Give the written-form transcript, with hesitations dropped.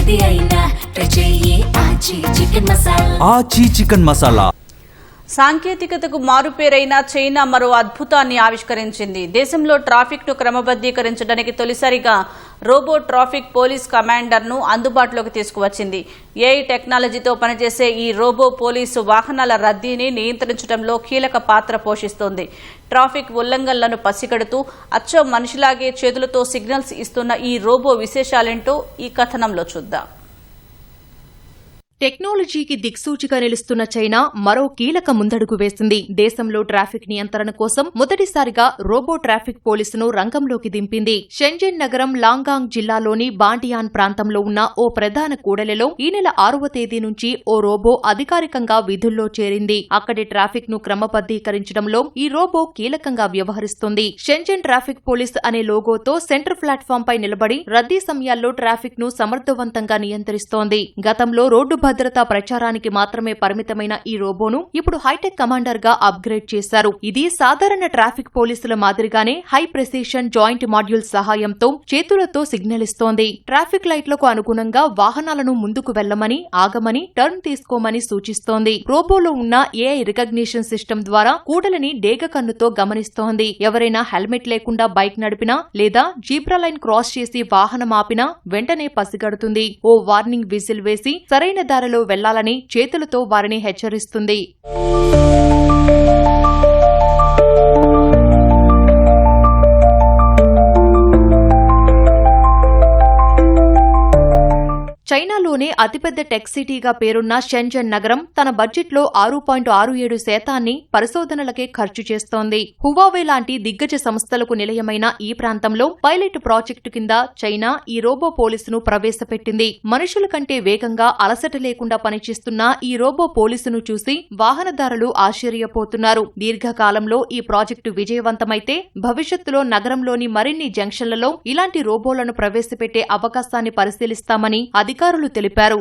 ఏది అయినా ట్రై చెయ్యి ఆచి చికెన్ మసాలా. ఆచి చికెన్ మసాలా. సాంకేతికతకు మారుపేరైన చైనా మరో అద్భుతాన్ని ఆవిష్కరించింది. దేశంలో ట్రాఫిక్ ను క్రమబద్దీకరించడానికి తొలిసారిగా రోబో ట్రాఫిక్ పోలీస్ కమాండర్ను అందుబాటులోకి తీసుకువచ్చింది. ఏఐ టెక్నాలజీతో పనిచేసే ఈ రోబో పోలీసు వాహనాల రద్దీని నియంత్రించడంలో కీలక పాత్ర పోషిస్తోంది. ట్రాఫిక్ ఉల్లంఘనలను పసిగడుతూ అచ్చం మనిషిలాగే చేతులతో సిగ్నల్స్ ఇస్తున్న ఈ రోబో విశేషాలేంటో ఈ కథనంలో చూద్దాం. టెక్నాలజీకి దిక్సూచిగా నిలుస్తున్న చైనా మరో కీలక ముందడుగు వేసింది. దేశంలో ట్రాఫిక్ నియంత్రణ కోసం మొదటిసారిగా రోబో ట్రాఫిక్ పోలీసును రంగంలోకి దింపింది. షెంజన్ నగరం లాంగాంగ్ జిల్లాలోని బాంటియాన్ ప్రాంతంలో ఉన్న ఓ ప్రధాన కూడలిలో ఈ నెల 6వ తేదీ నుంచి ఓ రోబో అధికారికంగా విధుల్లో చేరింది. అక్కడి ట్రాఫిక్ ను క్రమబద్దీకరించడంలో ఈ రోబో కీలకంగా వ్యవహరిస్తుంది. షెంజన్ ట్రాఫిక్ పోలీస్ అనే లోగోతో సెంటర్ ప్లాట్ఫామ్ పై నిలబడి రద్దీ సమయాల్లో ట్రాఫిక్ ను సమర్థవంతంగా నియంత్రిస్తోంది. గతంలో రోడ్డు భద్రతా ప్రచారానికి మాత్రమే పరిమితమైన ఈ రోబోను ఇప్పుడు హైటెక్ కమాండర్ గా అప్గ్రేడ్ చేశారు. ఇది సాధారణ ట్రాఫిక్ పోలీసుల మాదిరిగానే హై ప్రెసిషన్ జాయింట్ మాడ్యూల్ సహాయంతో చేతులతో సిగ్నల్ ఇస్తోంది. ట్రాఫిక్ లైట్లకు అనుగుణంగా వాహనాలను ముందుకు వెళ్లమని, ఆగమని, టర్న్ తీసుకోమని సూచిస్తోంది. రోబోలో ఉన్న ఏఐ రికగ్నిషన్ సిస్టమ్ ద్వారా కూడలిని డేగ కన్నుతో గమనిస్తోంది. ఎవరైనా హెల్మెట్ లేకుండా బైక్ నడిపినా లేదా జీబ్రా లైన్ క్రాస్ చేసి వాహనం ఆపినా వెంటనే పసిగడుతుంది. ఓ వార్నింగ్ విజిల్ వేసి సరైన దారిలో వెళ్లాలని చేతులతో వారిని హెచ్చరిస్తుంది. చైనాలోనే అతిపెద్ద టెక్ సిటీగా పేరున్న షెంజన్ నగరం తన బడ్జెట్లో 6.67% పరిశోధనలకే ఖర్చు చేస్తోంది. హువావే లాంటి దిగ్గజ సంస్థలకు నిలయమైన ఈ ప్రాంతంలో పైలట్ ప్రాజెక్టు కింద చైనా ఈ రోబో పోలీసును ప్రవేశపెట్టింది. మనుషుల కంటే వేగంగా అలసట లేకుండా పనిచేస్తున్న ఈ రోబో పోలీసును చూసి వాహనదారులు ఆశ్చర్యపోతున్నారు. దీర్ఘకాలంలో ఈ ప్రాజెక్టు విజయవంతమైతే భవిష్యత్తులో నగరంలోని మరిన్ని జంక్షన్లలో ఇలాంటి రోబోలను ప్రవేశపెట్టే అవకాశాన్ని పరిశీలిస్తామని అధికారులు తెలిపారు.